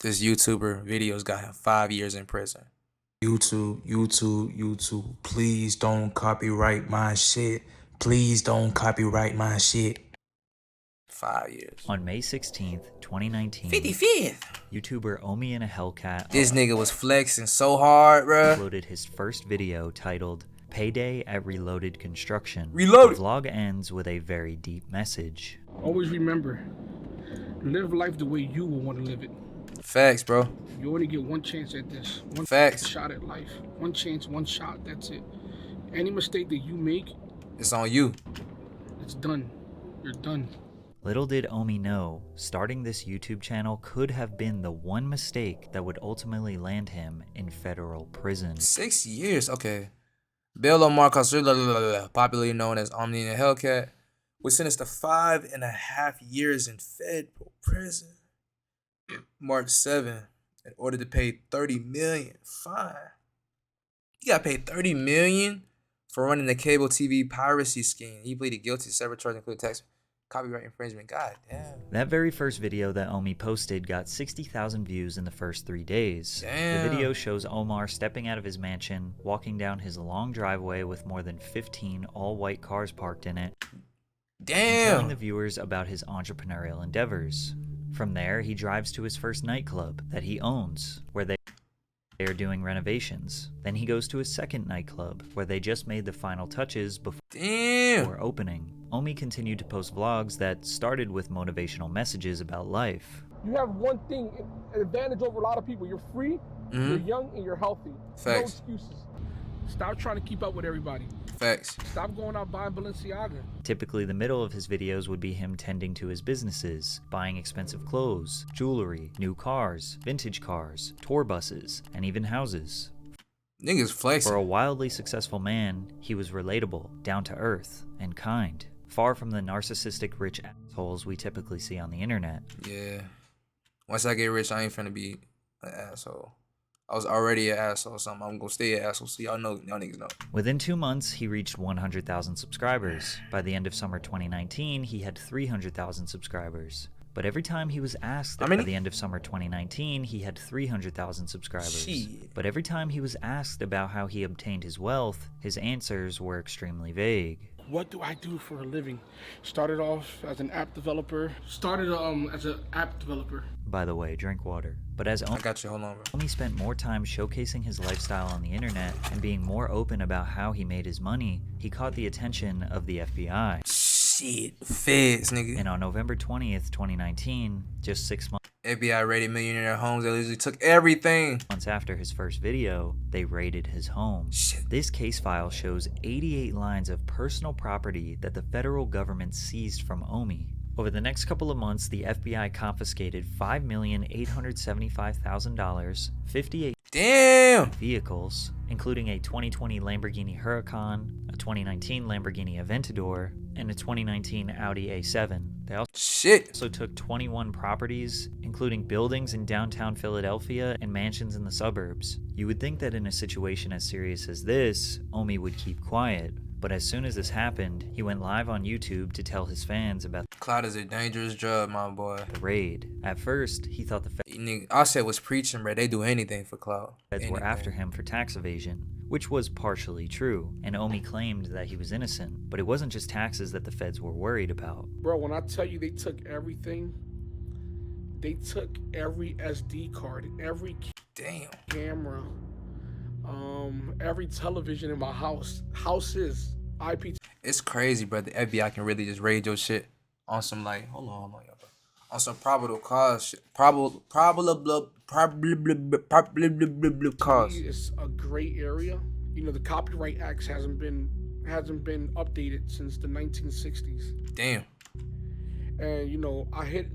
This YouTuber videos got him 5 years in prison. YouTube, please don't copyright my shit. Please don't copyright my shit. 5 years. On May 16th, 2019, 55th. YouTuber Omi in a Hellcat This nigga was flexing so hard, bruh. uploaded his first video titled Payday at Reloaded Construction. Reloaded. The vlog ends with a very deep message. Always remember, live life the way you will want to live it. Facts, bro. You only get one chance at this. One Facts. shot at life. One chance, one shot, that's it. Any mistake that you make, It's on you. it's done. You're done. Little did Omi know, starting this YouTube channel could have been the one mistake that would ultimately land him in federal prison. 6 years, okay. Bill Omar Cosrilla, popularly known as Omni and Hellcat, was sentenced to 5.5 years in federal prison. March 7, in order to pay $30 million fine. You got paid $30 million for running the cable TV piracy scheme. He pleaded guilty to several charges, including tax, copyright infringement. God damn. That very first video that Omi posted got 60,000 views in the first 3 days. Damn. The video shows Omar stepping out of his mansion, walking down his long driveway with more than 15 all-white cars parked in it, and telling the Damn. viewers about his entrepreneurial endeavors. From there, he drives to his first nightclub that he owns, where they are doing renovations. Then he goes to his second nightclub, where they just made the final touches before Damn. opening. Omi continued to post vlogs that started with motivational messages about life. You have one thing, an advantage over a lot of people. You're free, you're young, and you're healthy. Facts. No excuses. Stop trying to keep up with everybody. Facts. Stop going out buying Balenciaga. Typically, the middle of his videos would be him tending to his businesses, buying expensive clothes, jewelry, new cars, vintage cars, tour buses, and even houses. Niggas flexing. For a wildly successful man, he was relatable, down to earth, and kind, far from the narcissistic rich assholes we typically see on the internet. Yeah. Once I get rich, I ain't finna be an asshole. I was already an asshole, so I'm gonna stay an asshole, so y'all niggas know. Within 2 months, he reached 100,000 subscribers. By the end of summer 2019, he had 300,000 subscribers. But every time he was asked, How many? by the end of summer 2019, he had 300,000 subscribers. Shit. But every time he was asked about how he obtained his wealth, his answers were extremely vague. What do I do for a living? Started off as an app developer. By the way, drink water. But as I got you. Hold on, bro. Omi spent more time showcasing his lifestyle on the internet and being more open about how he made his money, he caught the attention of the FBI. Shit. Feds, nigga. And on November 20th, 2019, just 6 FBI raided millionaire homes. They literally took everything. months after his first video, they raided his home. Shit. This case file shows 88 lines of personal property that the federal government seized from Omi. Over the next couple of months, the FBI confiscated $5,875,000, 58 Damn. vehicles, including a 2020 Lamborghini Huracan, a 2019 Lamborghini Aventador, and a 2019 Audi A7. They Shit. also took 21 properties, including buildings in downtown Philadelphia and mansions in the suburbs. You would think that in a situation as serious as this, Omi would keep quiet. But as soon as this happened, he went live on YouTube to tell his fans about Clout is a dangerous drug, my boy. the raid. At first, he thought the Nigga, I said was preaching, bro. They do anything for clout. feds were Anything. after him for tax evasion, which was partially true, and Omi claimed that he was innocent. But it wasn't just taxes that the feds were worried about. Bro, when I tell you they took everything, they took every SD card, every Damn. camera, every television in my houses, IP. It's crazy, bro. The FBI can really just raid your shit on some like, hold on, y'all, bro. On some probable cause shit. Probable cause. It's a gray area. You know, the Copyright Act hasn't been updated since the 1960s. Damn. And you know, I hit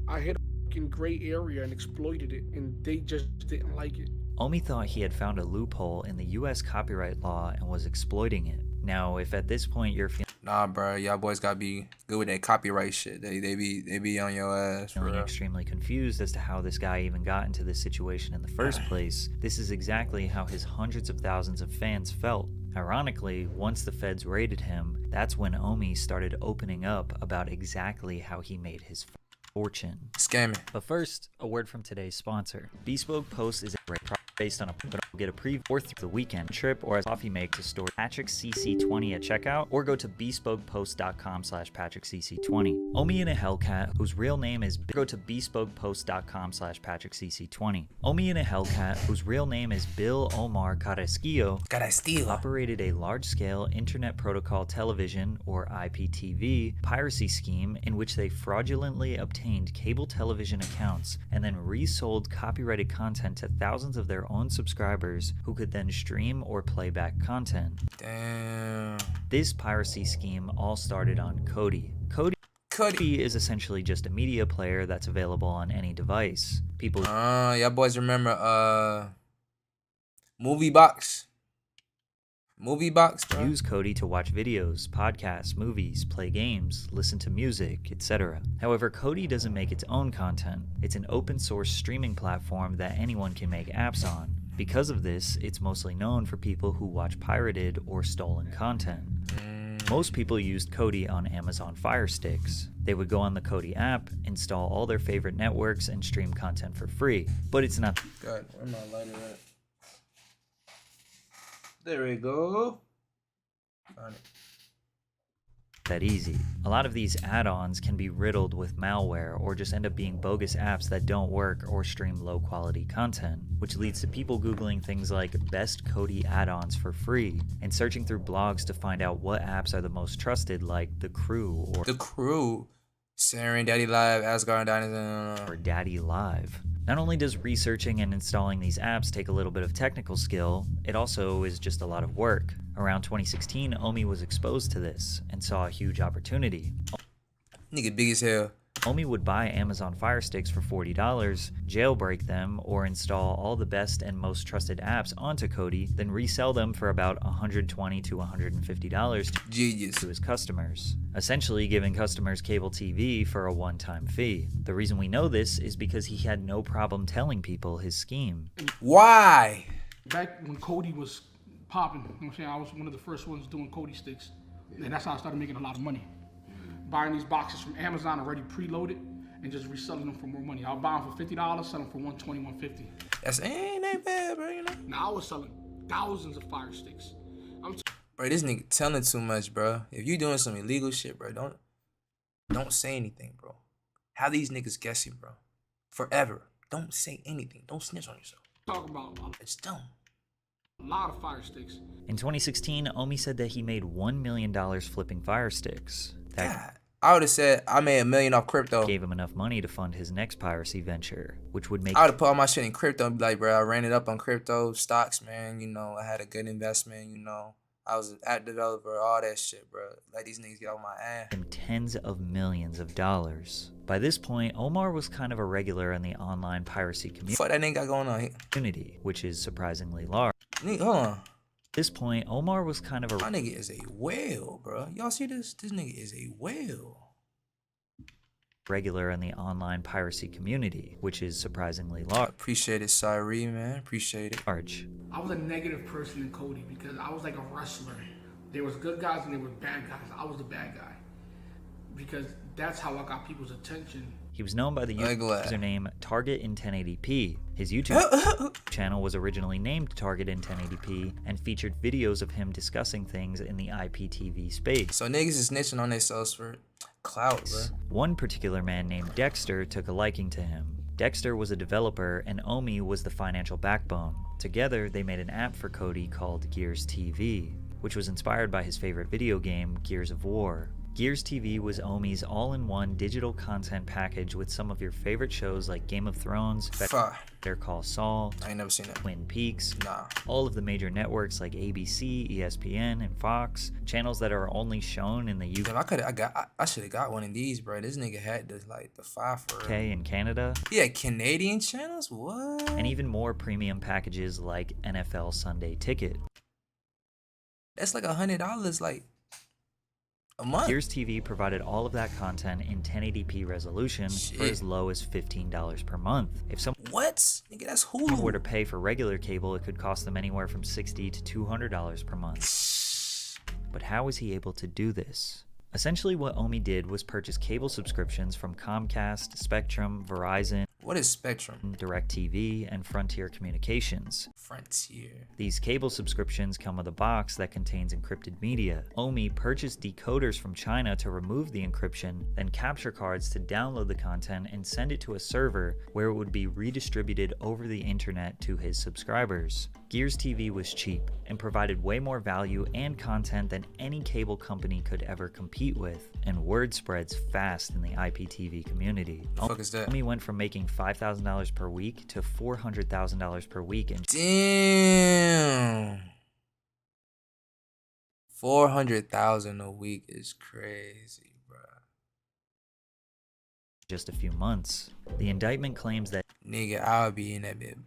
a fucking gray area and exploited it, and they just didn't like it. Omi thought he had found a loophole in the US copyright law and was exploiting it. Now, if at this point you're Nah, bro. Y'all boys gotta be good with that copyright shit. They be on your ass, for feeling real. extremely confused as to how this guy even got into this situation in the first place, this is exactly how his hundreds of thousands of fans felt. Ironically, once the feds raided him, that's when Omi started opening up about exactly how he made his fortune. Scamming. But first, a word from today's sponsor. Bespoke Post is a great product based on a get a preview or through the weekend trip or as coffee make to store patrickcc20 at checkout, or go to bespokepost.com/patrickcc20. Omi in a Hellcat, whose real name is go to bespokepost.com/patrickcc20. Omi in a Hellcat, whose real name is Bill Omar Carrasquillo, operated a large-scale Internet Protocol Television, or IPTV, piracy scheme in which they fraudulently obtained cable television accounts and then resold copyrighted content to thousands of their own subscribers who could then stream or play back content. Damn. This piracy scheme all started on Kodi. Kodi is essentially just a media player that's available on any device. People y'all boys remember Movie Box, bro. use Kodi to watch videos, podcasts, movies, play games, listen to music, etc. However, Kodi doesn't make its own content. It's an open source streaming platform that anyone can make apps on. Because of this, it's mostly known for people who watch pirated or stolen content. Most people used Kodi on Amazon Fire Sticks. They would go on the Kodi app, install all their favorite networks, and stream content for free. But it's not God, where my lighter at? There we go. Found it. that easy. A lot of these add-ons can be riddled with malware or just end up being bogus apps that don't work or stream low quality content, which leads to people Googling things like best Kodi add-ons for free and searching through blogs to find out what apps are the most trusted, like The Crew or The Crew, Siren, Daddy Live, Asgard Dynasty, or Daddy Live. Not only does researching and installing these apps take a little bit of technical skill, it also is just a lot of work. Around 2016, Omi was exposed to this and saw a huge opportunity. Nigga big as hell. Omi would buy Amazon Fire Sticks for $40, jailbreak them, or install all the best and most trusted apps onto Kodi, then resell them for about $120 to $150 Genius. to his customers, essentially giving customers cable TV for a one-time fee. The reason we know this is because he had no problem telling people his scheme. Why? Back when Kodi was popping, you know what I'm saying, I was one of the first ones doing Kodi sticks, and that's how I started making a lot of money. Buying these boxes from Amazon already preloaded and just reselling them for more money. I'll buy them for $50, sell them for $120, $150. That's ain't bad, bro. You know. Now I was selling thousands of Fire Sticks. Bro, this nigga telling too much, bro. If you doing some illegal shit, bro, don't say anything, bro. Have these niggas guessing, bro. Forever. Don't say anything. Don't snitch on yourself. Talking about It's dumb. a lot of Fire Sticks. In 2016, Omi said that he made $1 million flipping Fire Sticks. That God, I would have said I made $1 million off crypto. gave him enough money to fund his next piracy venture, which would make I would have put all my shit in crypto and be like, bro, I ran it up on crypto stocks, man. You know, I had a good investment, you know. I was an app developer, all that shit, bro. Like, these niggas get off my ass. him tens of millions of dollars. By this point, Omar was kind of a regular in the online piracy Fuck that nigga got going on here. community, which is surprisingly large. Nigga, hold on. At this point, Omar was kind of a My nigga is a whale, bro. Y'all see this? This nigga is a whale. regular in the online piracy community, which is surprisingly large. Appreciate it, Cyree, man. Appreciate it. I was a negative person in Kodi because I was like a wrestler. There was good guys and there were bad guys. I was the bad guy because that's how I got people's attention. He was known by the Glad. username Target in 1080p. His YouTube channel was originally named Target in 1080p and featured videos of him discussing things in the IPTV space. So niggas is snitching on themselves for clout, bro. One particular man named Dexter took a liking to him. Dexter was a developer and Omi was the financial backbone. Together, they made an app for Kodi called Gears TV, which was inspired by his favorite video game, Gears of War. Gears TV was Omi's all-in-one digital content package with some of your favorite shows like Game of Thrones, Fuck. Better Call Saul, I ain't never seen that. Twin Peaks, Nah. all of the major networks like ABC, ESPN, and Fox, channels that are only shown in the Damn, I should have got one of these, bro. This nigga had the 5 for UK and Canada, Yeah, Canadian channels? What? and even more premium packages like NFL Sunday Ticket. That's like $100, like a month. Gears TV provided all of that content in 1080p resolution for Shit. as low as $15 per month. If someone What? Nigga, that's were Hulu. to pay for regular cable, it could cost them anywhere from $60 to $200 per month. But how was he able to do this? Essentially, what Omi did was purchase cable subscriptions from Comcast, Spectrum, Verizon, What is Spectrum? DirecTV, and Frontier Communications. Frontier. These cable subscriptions come with a box that contains encrypted media. Omi purchased decoders from China to remove the encryption, then capture cards to download the content and send it to a server where it would be redistributed over the internet to his subscribers. Gears TV was cheap and provided way more value and content than any cable company could ever compete with, and word spreads fast in the IPTV community. The fuck is that? Omi went from making $5,000 per week to $400,000 per week in Damn. 400,000 a week is crazy, bro. just a few months. The indictment claims that Nigga, I'll be in that bit.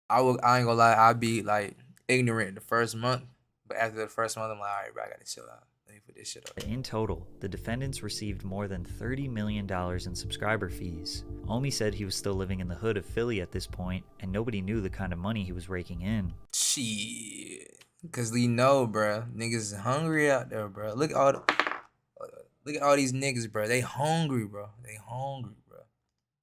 I ain't gonna lie, I'll be like ignorant the first month, but after the first month, I'm like, alright, bro, I gotta chill out. Let me put this shit up. in total, the defendants received more than $30 million in subscriber fees. Omi said he was still living in the hood of Philly at this point, and nobody knew the kind of money he was raking in. Shit. Cause we know, bro, niggas is hungry out there, bro. Look at all these niggas, bro. They hungry, bro. They hungry, bro.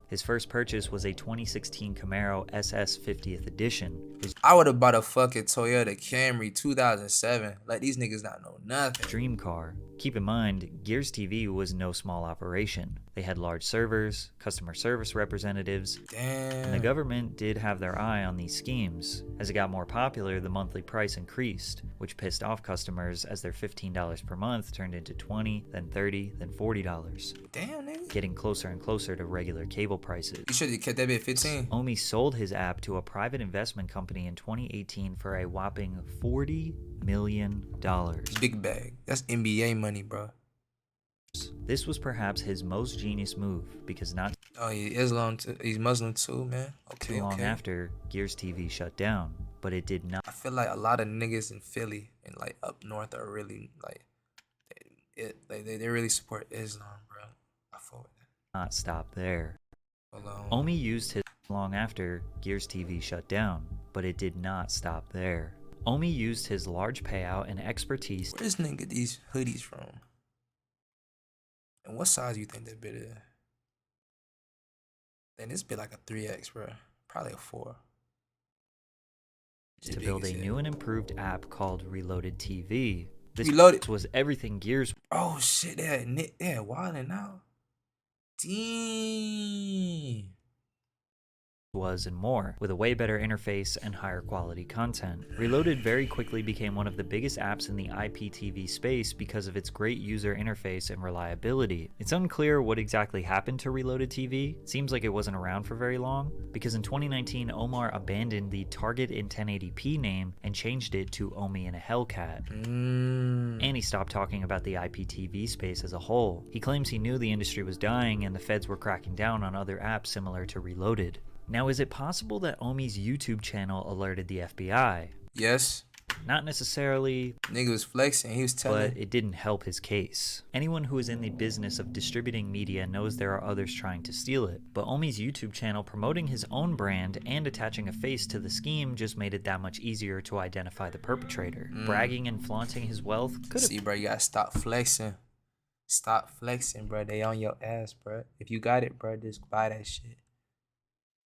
His first purchase was a 2016 Camaro SS 50th edition. His I would have bought a fucking Toyota Camry 2007. Like, these niggas not know nothing. dream car. Keep in mind, Gears TV was no small operation. They had large servers, customer service representatives, and the Damn. government did have their eye on these schemes. As it got more popular, the monthly price increased, which pissed off customers as their $15 per month turned into $20, then $30, then $40, Damn, nigga. getting closer and closer to regular cable prices. You should have kept that bit 15. Omi sold his app to a private investment company in 2018 for a whopping $40 million. Big bag. That's NBA money, bro. This was perhaps his most genius move, because not Oh, he's Muslim too, man. too Okay, long okay. after, Gears TV shut down, but it did I feel like a lot of niggas in Philly and like up north are really like, they really support Islam, bro. I feel with that. not stop there. Hold on. Omi used his long after Gears TV shut down, but it did not stop there. Omi used his large payout and expertise Where this nigga get these hoodies from? And what size you think that bit is? Then this bit like a 3X, bro. Probably a 4. It's to big build as a hell. new and improved app called Reloaded TV. This Reloaded. was everything Gears Oh shit, they had wilding out. Damn. was and more, with a way better interface and higher quality content. Reloaded very quickly became one of the biggest apps in the IPTV space because of its great user interface and reliability. It's unclear what exactly happened to Reloaded TV. It seems like it wasn't around for very long, because in 2019 Omar abandoned the Target in 1080p name and changed it to Omi and a Hellcat. And he stopped talking about the IPTV space as a whole. He claims he knew the industry was dying and the feds were cracking down on other apps similar to Reloaded. Now, is it possible that Omi's YouTube channel alerted the FBI? Yes. Not necessarily, Nigga was flexing. He was telling. but it didn't help his case. Anyone who is in the business of distributing media knows there are others trying to steal it. But Omi's YouTube channel promoting his own brand and attaching a face to the scheme just made it that much easier to identify the perpetrator. Bragging and flaunting his wealth could have See, bro, you gotta stop flexing. Stop flexing, bro. They on your ass, bro. If you got it, bro, just buy that shit.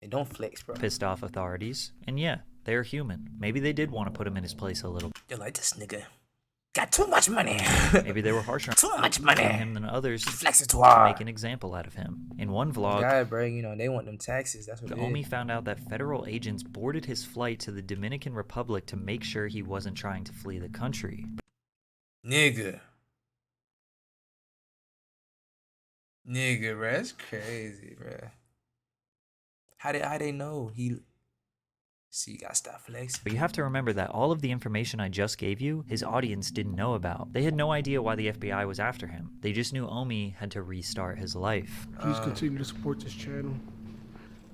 And don't flex, bro. pissed off authorities. And yeah, they're human. Maybe they did want to put him in his place a little. They're like, this nigga got too much money. Maybe they were harsher Too much on money. him than others He flexing too to hard. make an example out of him. In one vlog, God, bro, you know, they want them taxes. That's what it Omi is. found out that federal agents boarded his flight to the Dominican Republic to make sure he wasn't trying to flee the country. Nigga, bro, that's crazy, bro. How they know he? See, you gotta stop flexing. But you have to remember that all of the information I just gave you, his audience didn't know about. They had no idea why the FBI was after him. They just knew Omi had to restart his life. Please continue to support this channel.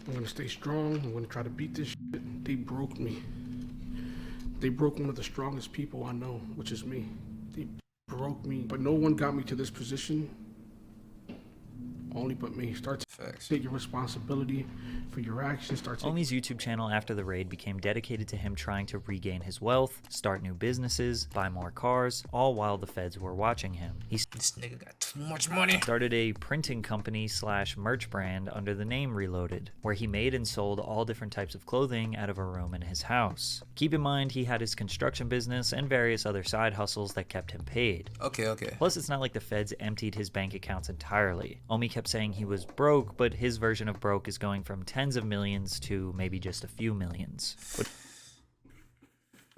I'm gonna stay strong. I'm gonna try to beat this shit. They broke me. They broke one of the strongest people I know, which is me. They broke me, but no one got me to this position. only but me. Start to Facts. take your responsibility for your actions. Omi's YouTube channel after the raid became dedicated to him trying to regain his wealth, start new businesses, buy more cars, all while the feds were watching him. He This nigga got too much money. started a printing company / merch brand under the name Reloaded, where he made and sold all different types of clothing out of a room in his house. Keep in mind, he had his construction business and various other side hustles that kept him paid. Okay. Plus, it's not like the feds emptied his bank accounts entirely. Omi kept saying he was broke, but his version of broke is going from tens of millions to maybe just a few millions. But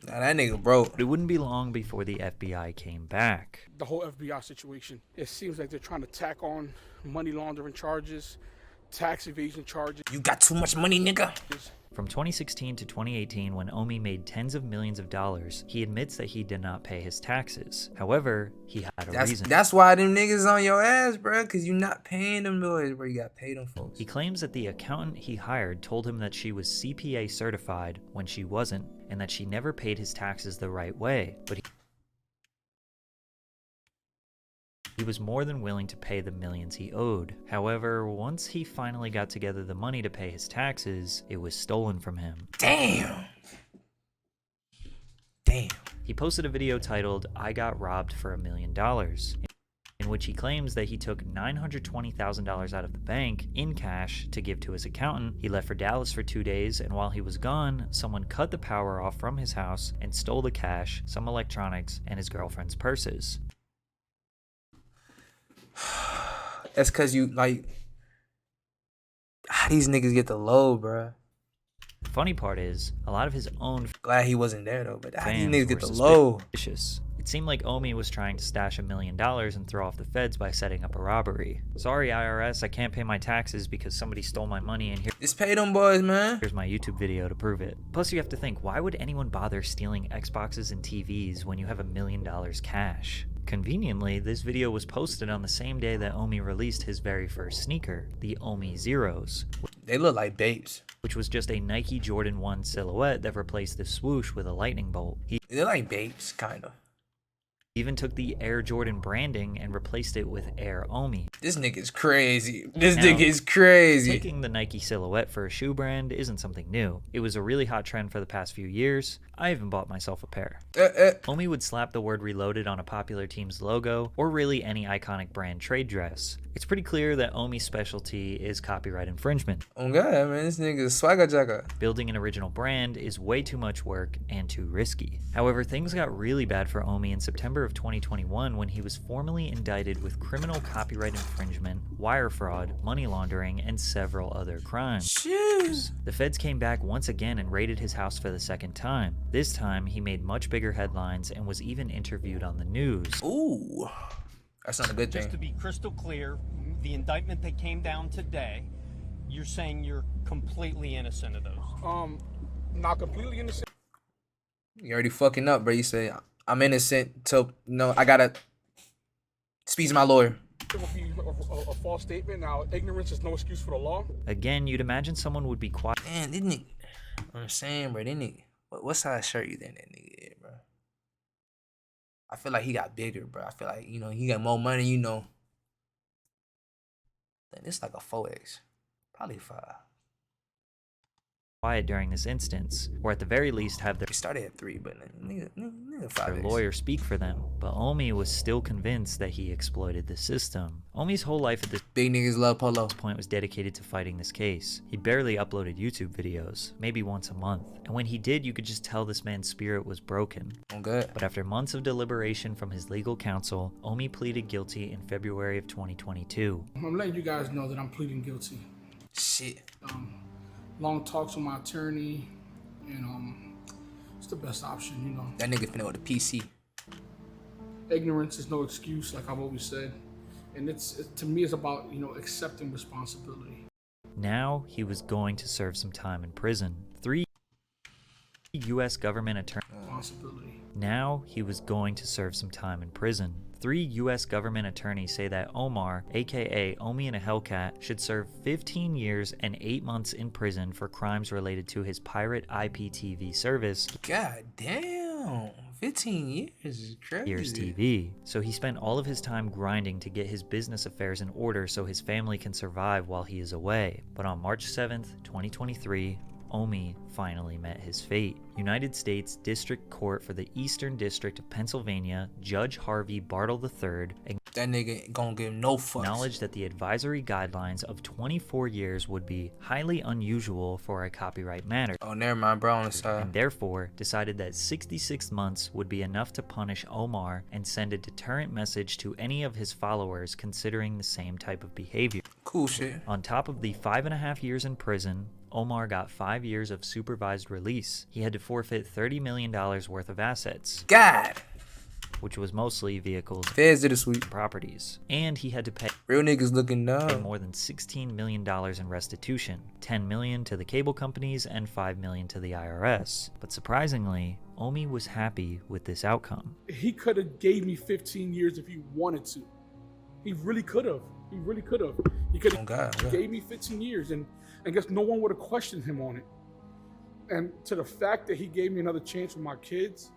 Nah, that nigga broke. it wouldn't be long before the FBI came back. The whole FBI situation, it seems like they're trying to tack on money laundering charges, tax evasion charges. You got too much money, nigga. From 2016 to 2018, when Omi made tens of millions of dollars, he admits that he did not pay his taxes. However, he had a reason. That's why them niggas on your ass, bro. Cause you not paying them boys, bro. You got paid them folks. He claims that the accountant he hired told him that she was CPA certified when she wasn't, and that she never paid his taxes the right way, but he was more than willing to pay the millions he owed. However, once he finally got together the money to pay his taxes, it was stolen from him. Damn. He posted a video titled, "I Got Robbed for $1 million," in which he claims that he took $920,000 out of the bank in cash to give to his accountant. He left for Dallas for 2 days, and while he was gone, someone cut the power off from his house and stole the cash, some electronics, and his girlfriend's purses. That's cause you like how these niggas get the low, bro. The funny part is, a lot of his own Glad he wasn't there though, but how these fans niggas get were the low. suspicious. It seemed like Omi was trying to stash $1 million and throw off the feds by setting up a robbery. Sorry IRS, I can't pay my taxes because somebody stole my money, and Just pay them boys, man. here's my YouTube video to prove it. Plus, you have to think, why would anyone bother stealing Xboxes and TVs when you have $1 million cash? Conveniently, this video was posted on the same day that Omi released his very first sneaker, the Omi Zeros, They look like babes. which was just a Nike Jordan 1 silhouette that replaced the swoosh with a lightning bolt. He They're like babes, kinda. even took the Air Jordan branding and replaced it with Air Omi. This nigga's crazy. This Now, nigga is crazy. Taking the Nike silhouette for a shoe brand isn't something new. It was a really hot trend for the past few years. I even bought myself a pair. Omi would slap the word Reloaded on a popular team's logo, or really any iconic brand trade dress. It's pretty clear that Omi's specialty is copyright infringement. Oh god, man, this nigga's swagger jacker. Building an original brand is way too much work and too risky. However, things got really bad for Omi in September of 2021 when he was formally indicted with criminal copyright infringement, wire fraud, money laundering, and several other crimes. Jeez. The feds came back once again and raided his house for the second time. This time, he made much bigger headlines and was even interviewed on the news. Ooh. That's not a good Just to thing. be crystal clear, the indictment that came down today, you're saying you're completely innocent of those. Not completely innocent. You already fucking up, bro. You say I'm innocent till no, I gotta speak to my lawyer. It would be a false statement. Now, ignorance is no excuse for the law. Again, you'd imagine someone would be quiet Man, this nigga. I'm saying, bro, this nigga. What size shirt you think that nigga is, bro? I feel like he got bigger, bro. I feel like, he got more money, Then it's like a 4X. Probably 5. during this instance, or at the very least have We started at 3, but nigga 5X. their lawyer speak for them. But Omi was still convinced that he exploited the system. Omi's whole life at this Big niggas love polo. point was dedicated to fighting this case. He barely uploaded YouTube videos, maybe once a month. And when he did, you could just tell this man's spirit was broken. I'm good. But after months of deliberation from his legal counsel, Omi pleaded guilty in February of 2022. I'm letting you guys know that I'm pleading guilty. Shit. Long talks with my attorney, and it's the best option, That nigga finna go to PC. Ignorance is no excuse, like I've always said, and to me, it's about accepting responsibility. Now he was going to serve some time in prison. 3 U.S. government attorneys. Responsibility. Now he was going to serve some time in prison. 3 U.S. government attorneys say that Omar, aka Omi and a Hellcat, should serve 15 years and 8 months in prison for crimes related to his pirate IPTV service. God damn. 15 years is crazy. Years TV. So he spent all of his time grinding to get his business affairs in order so his family can survive while he is away. But on March 7th, 2023, Omi finally met his fate. United States District Court for the Eastern District of Pennsylvania, Judge Harvey Bartle III That nigga ain't gonna give no fucks. acknowledged that the advisory guidelines of 24 years would be highly unusual for a copyright matter, Oh, never mind, bro. On the side. and therefore decided that 66 months would be enough to punish Omar and send a deterrent message to any of his followers considering the same type of behavior. Cool shit. On top of the 5.5 years in prison, Omar got 5 years of supervised release. He had to forfeit $30 million worth of assets, God. which was mostly vehicles Feds did a sweep. and properties, and he had to pay Real niggas looking dumb. more than $16 million in restitution, $10 million to the cable companies and $5 million to the IRS. But surprisingly, Omi was happy with this outcome. He could have gave me 15 years if he wanted to. He really could have. He really could have. He could Oh, God. have gave me 15 years, and I guess no one would have questioned him on it. And to the fact that he gave me another chance with my kids,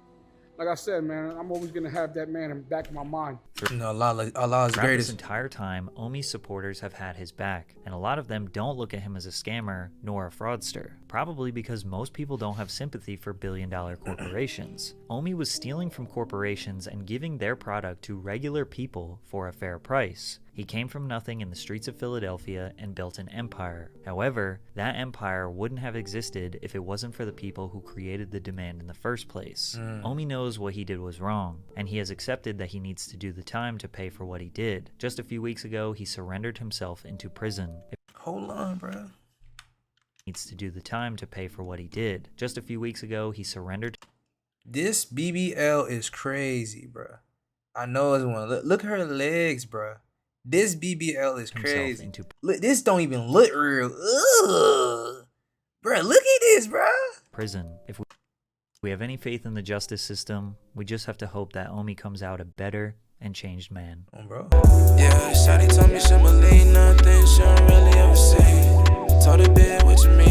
like I said, man, I'm always gonna have that man in the back of my mind. No, Allah is Throughout this greatest. entire time, Omi's supporters have had his back, and a lot of them don't look at him as a scammer nor a fraudster, probably because most people don't have sympathy for billion-dollar corporations. Omi was stealing from corporations and giving their product to regular people for a fair price. He came from nothing in the streets of Philadelphia and built an empire. However, that empire wouldn't have existed if it wasn't for the people who created the demand in the first place. Omi knows what he did was wrong, and he has accepted that he needs to do the time to pay for what he did. Just a few weeks ago, he surrendered himself into prison. Hold on, bro. Needs to do the time to pay for what he did. Just a few weeks ago, he surrendered This BBL is crazy, bro. I know it's one. Look at her legs, bro. This BBL is himself crazy. into Look, this don't even look real. Ugh. Bro, look at this, bro. prison. If we have any faith in the justice system, we just have to hope that Omi comes out a better and changed man. Oh, bro. Yeah, Shawty told me she believe nothing she don't really ever say. Told her, bitch, what you mean?